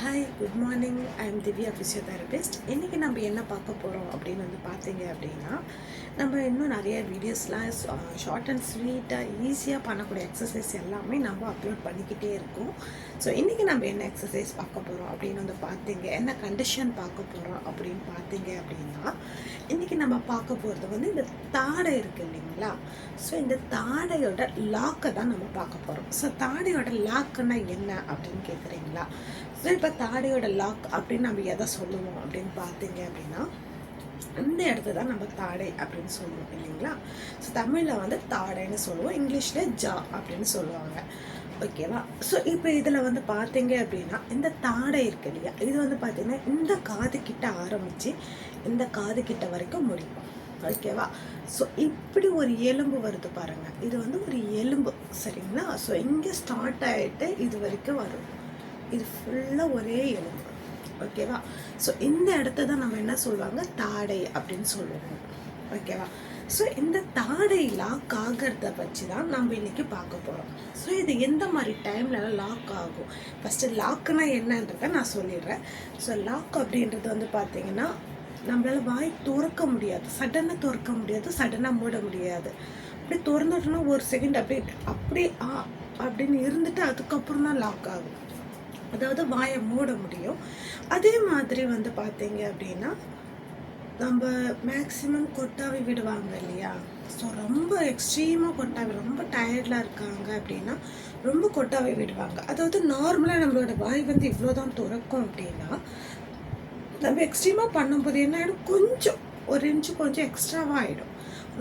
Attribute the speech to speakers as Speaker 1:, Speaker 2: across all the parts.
Speaker 1: Hi, good morning. I am Divya, physiotherapist. இன்றைக்கி நம்ம என்ன பார்க்க போகிறோம் அப்படின்னு பார்த்தீங்க அப்படின்னா, நம்ம இன்னும் நிறைய வீடியோஸ்லாம் ஷார்ட் அண்ட் ஸ்வீட்டாக ஈஸியாக பண்ணக்கூடிய எக்ஸசைஸ் எல்லாமே நம்ம அப்லோட் பண்ணிக்கிட்டே இருக்கோம். ஸோ இன்றைக்கி நம்ம என்ன எக்ஸசைஸ் பார்க்க போகிறோம் அப்படின்னு பார்த்தீங்க, என்ன கண்டிஷன் பார்க்க போகிறோம் அப்படின்னு பார்த்தீங்க அப்படின்னா, இன்றைக்கி நம்ம பார்க்க போகிறது இந்த தாடை இருக்குது இல்லைங்களா? ஸோ இந்த தாடையோட லாக்கை தான் நம்ம பார்க்க போகிறோம். ஸோ தாடையோட லாக்குன்னா என்ன அப்படின்னு கேட்குறீங்களா? ஸோ இப்போ தாடையோட லாக் அப்படின்னு நம்ம எதை சொல்லுவோம் அப்படின்னு பார்த்தீங்க அப்படின்னா, இந்த இடத்த தான் நம்ம தாடை அப்படின்னு சொல்லுவோம் இல்லைங்களா? ஸோ தமிழில் தாடைன்னு சொல்லுவோம், இங்கிலீஷில் ஜா அப்படின்னு சொல்லுவாங்க. ஓகேவா? ஸோ இப்போ இதில் பார்த்தீங்க அப்படின்னா, இந்த தாடை இருக்கு இல்லையா, இது பார்த்தீங்கன்னா இந்த காது கிட்ட ஆரம்பித்து இந்த காது கிட்ட வரைக்கும் முடியும். ஓகேவா? ஸோ இப்படி ஒரு எலும்பு வருது பாருங்கள், இது ஒரு எலும்பு, சரிங்களா? ஸோ இங்கே ஸ்டார்ட் ஆகிட்டு இது வரைக்கும் வரும், இது ஃபுல்லாக ஒரே எலும்பு. ஓகேவா? ஸோ இந்த இடத்த தான் நம்ம என்ன சொல்லுவாங்க, தாடை அப்படின்னு சொல்லுவோம். ஓகேவா? ஸோ இந்த தாடை லாக் ஆகிறத வச்சு தான் நம்ம இன்றைக்கி பார்க்க போகிறோம். ஸோ இது எந்த மாதிரி டைம்லலாம் லாக் ஆகும், ஃபஸ்ட்டு லாக்குனா என்னன்றதை நான் சொல்லிடுறேன். ஸோ லாக் அப்படின்றது பார்த்தீங்கன்னா, நம்மளால் வாய் திறக்க முடியாது, சடனாக திறக்க முடியாது, சடனாக மூட முடியாது. அப்படி திறந்துட்டோன்னா ஒரு செகண்ட் அப்படி அப்படின்னு இருந்துட்டு அதுக்கப்புறம் தான் லாக் ஆகும், அதாவது வாயை மூட முடியும். அதே மாதிரி பார்த்தீங்க அப்படின்னா, நம்ம மேக்ஸிமம் கொட்டாவி விடுவாங்க இல்லையா? ஸோ ரொம்ப எக்ஸ்ட்ரீமாக கொட்டாவி, ரொம்ப டயர்டில் இருக்காங்க அப்படின்னா ரொம்ப கொட்டாவி விடுவாங்க. அதாவது நார்மலாக நம்மளோட வாய் இவ்வளோ தான் திறக்கும் அப்படின்னா, நம்ம எக்ஸ்ட்ரீமாக பண்ணும்போது என்ன ஆகிடும், கொஞ்சம் ஒரு இன்ச்சு கொஞ்சம் எக்ஸ்ட்ராவாக ஆகிடும்.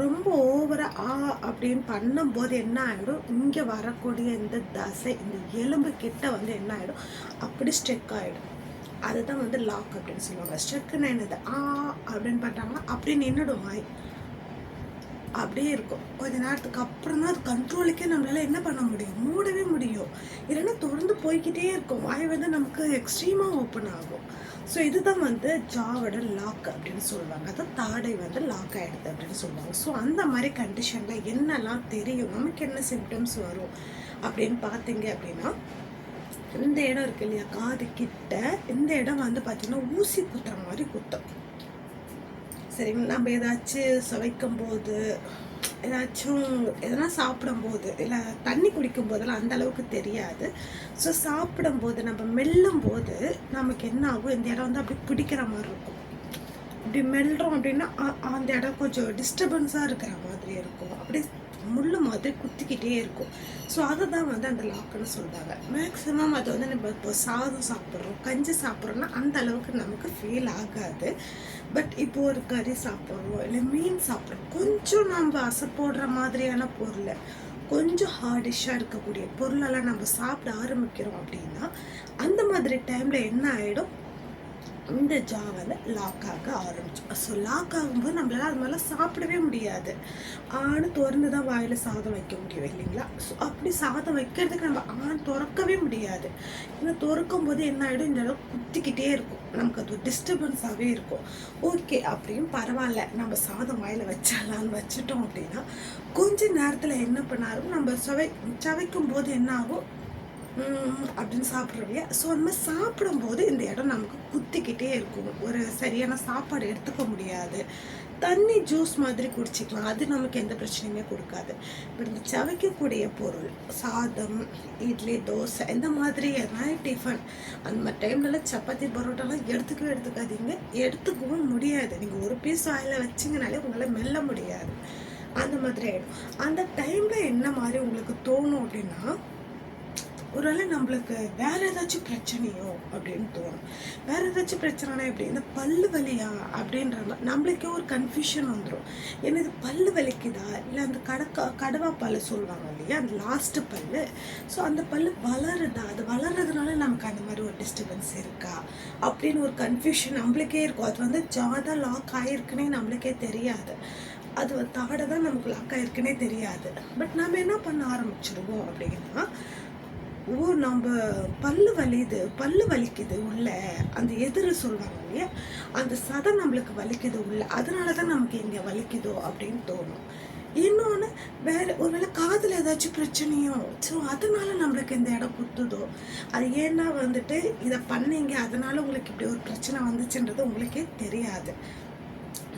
Speaker 1: ரொம்ப ஓவராக அப்படின்னு பண்ணும்போது என்ன ஆகிடும், இங்கே வரக்கூடிய இந்த தசை, இந்த எலும்பு கிட்ட என்ன ஆகிடும், அப்படி ஸ்ட்ரெக் ஆகிடும். அதுதான் லாக் அப்படின்னு சொல்லுவாங்க. ஸ்ட்ரெக்குன்னு என்னது, அப்படின்னு பண்ணுறாங்கன்னா அப்படி நின்றுடும் வாய், அப்படியே இருக்கும். கொஞ்ச நேரத்துக்கு அப்புறம் தான் அது கண்ட்ரோலுக்கே நம்மளால் என்ன பண்ண முடியும், மூடவே முடியும். இல்லைன்னா தொடர்ந்து போய்கிட்டே இருக்கும், வாய் நமக்கு எக்ஸ்ட்ரீமாக ஓப்பன் ஆகும். ஸோ இதுதான் ஜாவோட லாக் அப்படின்னு சொல்லுவாங்க. அதான் தாடை லாக் ஆகிடுது அப்படின்னு சொல்லுவாங்க. ஸோ அந்த மாதிரி கண்டிஷனில் என்னெல்லாம் தெரியும், நமக்கு என்ன சிம்டம்ஸ் வரும் அப்படின்னு பார்த்தீங்க அப்படின்னா, இந்த இடம் இருக்கு இல்லையா, காது கிட்ட இந்த இடம் பார்த்தீங்கன்னா ஊசி குத்துற மாதிரி குத்தும். சரிங்களா? நம்ம ஏதாச்சும் சுவைக்கும் போது, ஏதாச்சும் எதனா சாப்பிடும்போது, இல்லை தண்ணி குடிக்கும் போதெல்லாம் அந்த அளவுக்கு தெரியாது. ஸோ சாப்பிடும்போது நம்ம மெல்லும் போது நமக்கு என்ன ஆகும், இந்த இடம் அப்படி பிடிக்கிற மாதிரி இருக்கும். இப்படி மெல்றோம் அப்படின்னா அந்த இடம் கொஞ்சம் டிஸ்டர்பன்ஸாக இருக்கிற மாதிரி இருக்கும், அப்படி முள்ளு மாதிரி குத்திக்கிட்டே இருக்கும். ஸோ அதை தான் அந்த லாக்குன்னு சொல்கிறாங்க. மேக்ஸிமம் அது நம்ம இப்போ சாதம் சாப்பிட்றோம், கஞ்சி சாப்பிட்றோன்னா அந்த அளவுக்கு நமக்கு ஃபீல் ஆகாது. பட் இப்போ ஒரு கறி சாப்பிட்றோம், இல்லை மீன் சாப்பிட்றோம், கொஞ்சம் நம்ம அசை போடுற மாதிரியான பொருள், கொஞ்சம் ஹார்டிஷாக இருக்கக்கூடிய பொருளெல்லாம் நம்ம சாப்பிட ஆரம்பிக்கிறோம் அப்படின்னா, அந்த மாதிரி டைமில் என்ன ஆகிடும், இந்த ஜா லாக் ஆக ஆரம்பிச்சோம். ஸோ லாக் ஆகும்போது நம்மளால அது மாதிரிலாம் சாப்பிடவே முடியாது, திறந்து தான் வாயில் சாதம் வைக்க முடியும் இல்லைங்களா? ஸோ அப்படி சாதம் வைக்கிறதுக்கு நம்ம திறக்கவே முடியாது. இந்த திறக்கும் போது என்ன ஆகிடும், இந்த அளவுக்கு குத்திக்கிட்டே இருக்கும், நமக்கு அது டிஸ்டர்பன்ஸாகவே இருக்கும். ஓகே, அப்படியும் பரவாயில்ல, நம்ம சாதம் வாயில் வச்சாலான்னு வச்சுட்டோம் அப்படின்னா, கொஞ்ச நேரத்தில் என்ன பண்ணாலும் நம்ம சவைக்கும் போது என்ன ஆகும் அப்படின்னு சாப்பிட்றோம். ஸோ அந்த மாதிரி சாப்பிடும்போது இந்த இடம் நமக்கு குத்திக்கிட்டே இருக்கும், ஒரு சரியான சாப்பாடு எடுத்துக்க முடியாது. தண்ணி ஜூஸ் மாதிரி குடிச்சிக்கலாம், அது நமக்கு எந்த பிரச்சனையுமே கொடுக்காது. பட் இந்த சவைக்கக்கூடிய பொருள், சாதம், இட்லி, தோசை, இந்த மாதிரி நைட் டிஃபன், அந்த மாதிரி டைம்லலாம் சப்பாத்தி பரோட்டாலாம் எடுத்துக்காதீங்க, எடுத்துக்கவும் முடியாது. நீங்கள் ஒரு பீஸ் வாயில் வச்சிங்கனாலே உங்களால் மெல்ல முடியாது, அந்த மாதிரி ஆகிடும். அந்த டைமில் என்ன மாதிரி உங்களுக்கு தோணும் அப்படின்னா, ஒருவேளை நம்மளுக்கு வேறு ஏதாச்சும் பிரச்சனையோ அப்படின்னு தோணும். வேறு ஏதாச்சும் பிரச்சனைனா எப்படி, இந்த பல்லு வலியா அப்படின்ற மாதிரி நம்மளுக்கே ஒரு கன்ஃபியூஷன் வந்துடும். ஏன்னா இது பல்லு வலிக்குதா, இல்லை அந்த கடவா பல்லு சொல்லுவாங்க இல்லையா, அந்த லாஸ்ட்டு பல்லு, ஸோ அந்த பல்லு வளருதா, அது வளர்றதுனால நமக்கு அந்த மாதிரி ஒரு டிஸ்டர்பன்ஸ் இருக்கா அப்படின்னு ஒரு கன்ஃபியூஷன் நம்மளுக்கே இருக்கும். அது ஜாதான் லாக் ஆகிருக்குன்னே நம்மளுக்கே தெரியாது, அது தாடை தான் நமக்கு லாக் ஆகிருக்குன்னே தெரியாது. பட் நம்ம என்ன பண்ண ஆரம்பிச்சிடுவோம் அப்படின்னா, நம்ம பல்லு வலிக்குது உள்ள, அந்த எதிர் சொல்லுவாங்க இல்லையா, அந்த சதை நம்மளுக்கு வலிக்குது உள்ள, அதனால தான் நமக்கு இங்கே வலிக்குதோ அப்படின்னு தோணும். இன்னொன்று வேறு ஒருவேளை காதில் ஏதாச்சும் பிரச்சனையோ, ஸோ அதனால நம்மளுக்கு இந்த இடம் குத்துதோ, அது ஏன்னா வந்துட்டு இதை பண்ணீங்க அதனால உங்களுக்கு இப்படி ஒரு பிரச்சனை வந்துச்சுன்றது உங்களுக்கே தெரியாது.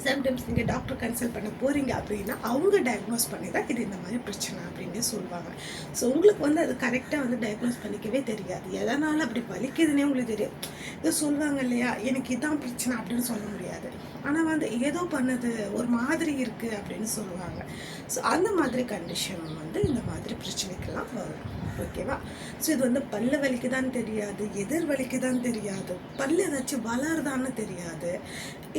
Speaker 1: சம்டைம்ஸ் நீங்கள் டாக்டர் கன்சல்ட் பண்ண போகிறீங்க அப்படின்னா அவங்க டயக்னோஸ் பண்ணி தான் இது இந்த மாதிரி பிரச்சனை அப்படின்னு சொல்லுவாங்க. ஸோ உங்களுக்கு வந்து அது கரெக்டாக வந்து டயக்னோஸ் பண்ணிக்கவே தெரியாது. எதனால் அப்படி வலிக்குதுன்னே உங்களுக்கு தெரியும். இது சொல்லுவாங்க இல்லையா, எனக்கு இதான் பிரச்சனை அப்படின்னு சொல்ல முடியாது. ஆனால் வந்து ஏதோ பண்ணுது ஒரு மாதிரி இருக்குது அப்படின்னு சொல்லுவாங்க. ஸோ அந்த மாதிரி கண்டிஷன் வந்து இந்த மாதிரி பிரச்சனைக்கெல்லாம் வரும். ஓகேவா? ஸோ இது வந்து பல்லு வலிக்குதான்னு தெரியாது, எதிர் வலிக்குதான்னு தெரியாது, பல்லு ஏதாச்சும் வளருதான்னு தெரியாது,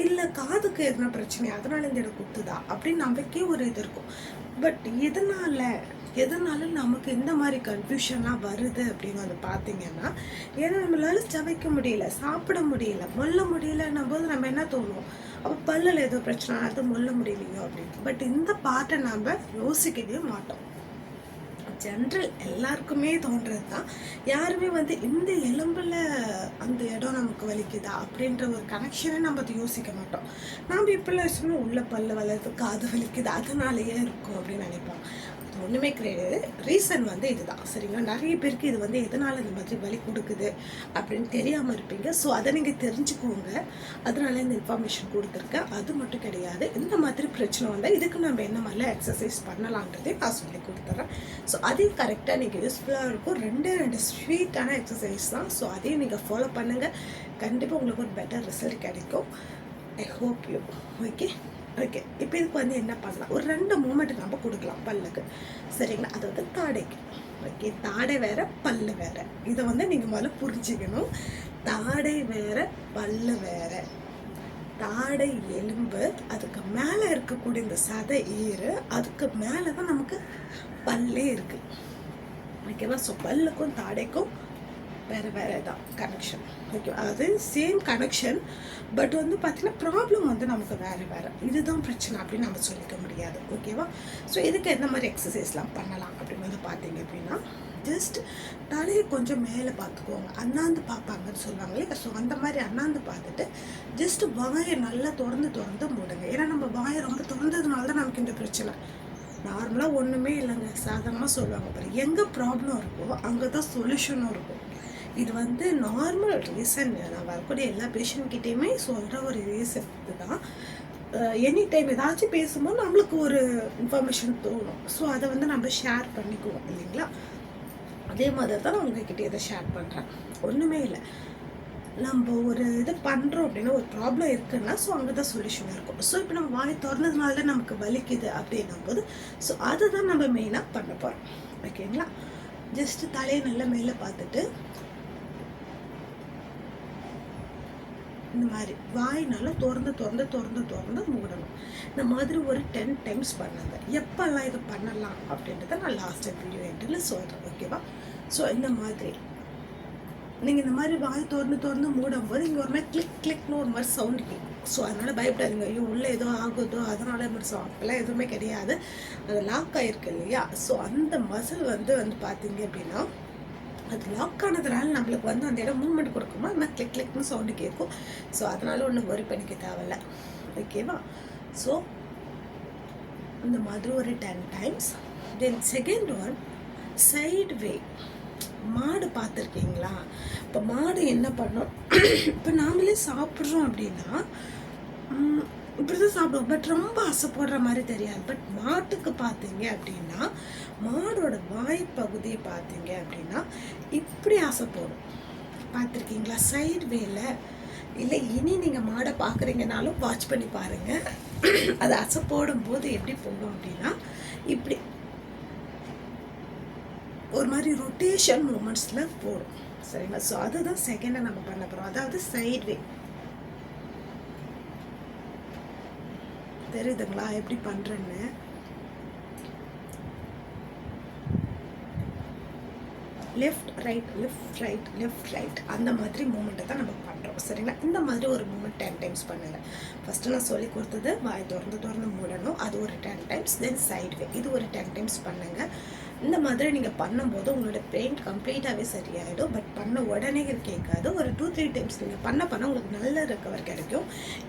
Speaker 1: இல்லை காதுக்கு எதனா பிரச்சனை அதனால இந்த இடம் குத்துதா அப்படின்னு நமக்கே ஒரு இது இருக்கும். பட் எதனால நமக்கு இந்த மாதிரி கன்ஃபியூஷன்லாம் வருது அப்படின்னு வந்து பார்த்தீங்கன்னா, ஏன்னா நம்மளால சமைக்க முடியல, சாப்பிட முடியல, மொல்ல முடியலன்னும் போது நம்ம என்ன தோணும், அப்போ பல்லில் ஏதோ பிரச்சனை அது மொல்ல முடியலையோ அப்படின்னு. பட் இந்த பார்ட்டை நம்ம யோசிக்கவே மாட்டோம். ஜென்ரல் எல்லாருக்குமே தோன்றது தான். யாருமே வந்து இந்த எலும்பில் அந்த இடம் நமக்கு வலிக்குதா அப்படின்ற ஒரு கனெக்ஷனை நம்ம அதை யோசிக்க மாட்டோம். நாம் இப்பெல்லாம் சொல்லணும் உள்ள பல்லு வளருது காது வலிக்குது அதனாலேயே இருக்கும் அப்படின்னு நினைப்போம். அது ஒன்றுமே கிடையாது. ரீசன் வந்து இதுதான். சரிங்களா? நிறைய பேருக்கு இது வந்து எதனால் இந்த மாதிரி வலி கொடுக்குது அப்படின்னு தெரியாமல் இருப்பீங்க. ஸோ அதை நீங்கள் தெரிஞ்சுக்கோங்க. அதனால இந்த இன்ஃபர்மேஷன் கொடுத்துருக்கேன். அது மட்டும் கிடையாது, இந்த மாதிரி பிரச்சனை வந்தால் இதுக்கு நம்ம என்ன மாதிரிலாம் எக்ஸசைஸ் பண்ணலான்றதே நான் சொல்லி கொடுத்துட்றேன். ஸோ அதையும் கரெக்டாக நீங்கள் யூஸ்ஃபுல்லாக இருக்கும். ரெண்டு ஸ்வீட்டான எக்ஸசைஸ் தான். ஸோ அதையும் நீங்கள் ஃபாலோ பண்ணுங்கள். கண்டிப்பாக உங்களுக்கு ஒரு பெட்டர் ரிசல்ட் கிடைக்கும். I hope you. ஓகே. இப்போ இதுக்கு வந்து என்ன பண்ணலாம், ஒரு 2 மூமெண்ட் நம்ம கொடுக்கலாம் பல்லுக்கு. சரிங்களா? அது வந்து தாடைக்கு. ஓகே, தாடை வேற பல்லு வேற. இதை வந்து நீங்கள் முதல்ல புரிஞ்சுக்கணும். தாடை வேற பல்லு வேற. தாடை எலும்பு, அதுக்கு மேலே இருக்கக்கூடிய இந்த சதை ஈறு, அதுக்கு மேலே தான் நமக்கு பல்லே இருக்குது. ஓகேவா? ஸோ பல்லுக்கும் தாடைக்கும் வேறு தான் கனெக்ஷன். ஓகே, அது சேம் கனெக்ஷன். பட் வந்து பார்த்திங்கன்னா ப்ராப்ளம் வந்து நமக்கு வேறு இதுதான் பிரச்சனை அப்படின்னு நம்ம சொல்லிக்க முடியாது. ஓகேவா? ஸோ இதுக்கு எந்த மாதிரி எக்ஸசைஸ்லாம் பண்ணலாம் அப்படின்னு வந்து பார்த்தீங்க அப்படின்னா, ஜஸ்ட் தலையை கொஞ்சம் மேலே பார்த்துக்குவாங்க. அண்ணாந்து பார்ப்பாங்கன்னு சொல்லுவாங்க இல்லையா? ஸோ அந்த மாதிரி அண்ணாந்து பார்த்துட்டு ஜஸ்ட் வாயை நல்லா திறந்து மூடுங்க. ஏன்னா நம்ம வாயை ரொம்ப திறந்ததுனால தான் நமக்கு இந்த பிரச்சனை. நார்மலாக ஒன்றுமே இல்லைங்க, சாதாரணமாக சொல்லுவாங்க பாரு, எங்கே ப்ராப்ளம் இருக்கோ அங்கே தான் சொல்யூஷனும் இருக்கும். இது வந்து நார்மல் ரீசன். நான் வரக்கூடிய எல்லா பேஷண்ட்கிட்டையுமே சொல்கிற ஒரு ரீசன் இதுதான். எனி டைம் ஏதாச்சும் பேசும்போது நம்மளுக்கு ஒரு இன்ஃபர்மேஷன் தோணும். ஸோ அதை வந்து நம்ம ஷேர் பண்ணிக்குவோம் இல்லைங்களா? அதே மாதிரி தான் நான் உங்ககிட்ட இதை ஷேர் பண்ணுறேன். ஒன்றுமே இல்லை, நம்ம ஒரு இது பண்ணுறோம் அப்படின்னா ஒரு ப்ராப்ளம் இருக்குன்னா ஸோ அங்கே தான் சொல்யூஷன் இருக்கும். ஸோ இப்போ நம்ம வாய் திறந்ததுனால நமக்கு வலிக்குது அப்படின்னும் போது ஸோ அதை தான் நம்ம மெயினாக பண்ண போகிறோம். ஓகேங்களா? ஜஸ்ட்டு தலையை நல்லா மேலே பார்த்துட்டு இந்த மாதிரி வாய்னால திறந்து மூடணும். இந்த மாதிரி ஒரு 10 டைம்ஸ் பண்ணுங்க. எப்பெல்லாம் இது பண்ணலாம் அப்படின்றத நான் லாஸ்ட் வீடியோ எண்டில் சொல்கிறேன். ஓகேவா? ஸோ இந்த மாதிரி நீங்கள் இந்த மாதிரி வாய் திறந்து மூடும்போது இங்கே ஒரு மாதிரி கிளிக்னு ஒரு மாதிரி சவுண்டு கேட்கும். ஸோ அதனால் பயப்படாதீங்க, ஐயோ உள்ளே ஏதோ ஆகுதோ அதனால முடிச்சோம் அப்போல்லாம் எதுவுமே கிடையாது. அது லாக் ஆகிருக்கு இல்லையா? ஸோ அந்த மசில் வந்து பார்த்தீங்க அப்படின்னா அது லாக் ஆனதுனால நம்மளுக்கு வந்து அந்த இடம் மூவ்மெண்ட் கொடுக்கும்போது அந்த மாதிரி கிளிக்னு சவுண்டு கேட்கும். ஸோ அதனால ஒன்றும் ஒரி பண்ணிக்க தேவையில்ல. ஓகேவா? ஸோ இந்த மாதிரி ஒரு 10 times. Then second one, side way. மாடு பார்த்துருக்கீங்களா? இப்போ மாடு என்ன பண்ணோம், இப்போ நாமளே சாப்பிட்றோம் அப்படின்னா இப்படி தான் சாப்பிடுவோம். பட் ரொம்ப ஆசை போடுற மாதிரி தெரியாது. பட் மாட்டுக்கு பார்த்தீங்க அப்படின்னா மாடோட வாய் பகுதியை பார்த்தீங்க அப்படின்னா இப்படி ஆசை போடும். பார்த்துருக்கீங்களா? சைடு வேல இல்லை. இனி நீங்கள் மாடை பார்க்குறீங்கனாலும் வாட்ச் பண்ணி பாருங்கள். அது ஆசை போடும்போது எப்படி போடும் அப்படின்னா இப்படி ஒரு மாதிரி ரொட்டேஷன் மூமெண்ட்ஸில் போடும். சரிங்களா? ஸோ அதுதான் செகண்டாக நம்ம பண்ண போகிறோம். அதாவது சைட் வே. தெரியுதுங்களா எப்படி பண்ணுறேன்னு? லெஃப்ட் ரைட் அந்த மாதிரி மூமெண்ட்டை தான் நம்ம பண்ணுறோம். சரிங்களா? இந்த மாதிரி ஒரு மூமெண்ட் 10 டைம்ஸ் பண்ணுங்கள். ஃபஸ்ட்டு நான் சொல்லி கொடுத்தது வாய் திறந்து மூடணும், அது ஒரு 10 டைம்ஸ். தென் சைட் வே, இது ஒரு 10 டைம்ஸ் பண்ணுங்கள். இந்த மாதிரி நீங்கள் பண்ணும்போது உங்களோட பெயின் கம்ப்ளீட்டாகவே சரியாயிடும். பட் பண்ண உடனே கேட்காது. ஒரு 2-3 டைம்ஸ் நீங்கள் பண்ண உங்களுக்கு நல்ல ரெக்கவர் கிடைக்கும்.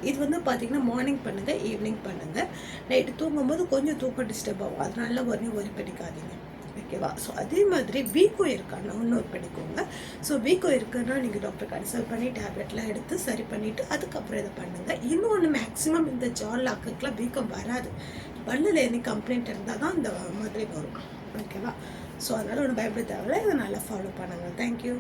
Speaker 1: இது வந்து பார்த்தீங்கன்னா மார்னிங் பண்ணுங்கள், ஈவினிங் பண்ணுங்கள். நைட்டு தூங்கும்போது கொஞ்சம் தூக்கம் டிஸ்டர்ப் ஆகும், அதனால உடனே ஒரி பண்ணிக்காதீங்க. ஓகேவா? ஸோ அதே மாதிரி வீக்கோ இருக்கான்னு நோட் பண்ணிக்கோங்க. ஸோ வீக்கோ இருக்குன்னா நீங்கள் டாக்டர் கன்சல்ட் பண்ணி டேப்லெட்லாம் எடுத்து சரி பண்ணிவிட்டு அதுக்கப்புறம் இதை பண்ணுங்கள். இன்னொன்று, மேக்ஸிமம் இந்த ஜா லாக்குக்கெலாம் வீக்கம் வராது. பல்லில் எனி கம்ப்ளைண்ட் இருந்தால் தான் இந்த மாதிரி வரும். ஓகேவா? ஸோ அதனால் ஒன்றும் பயப்பட தேவையில்ல. இதை நல்லா ஃபாலோ பண்ணுங்கள். தேங்க்யூ.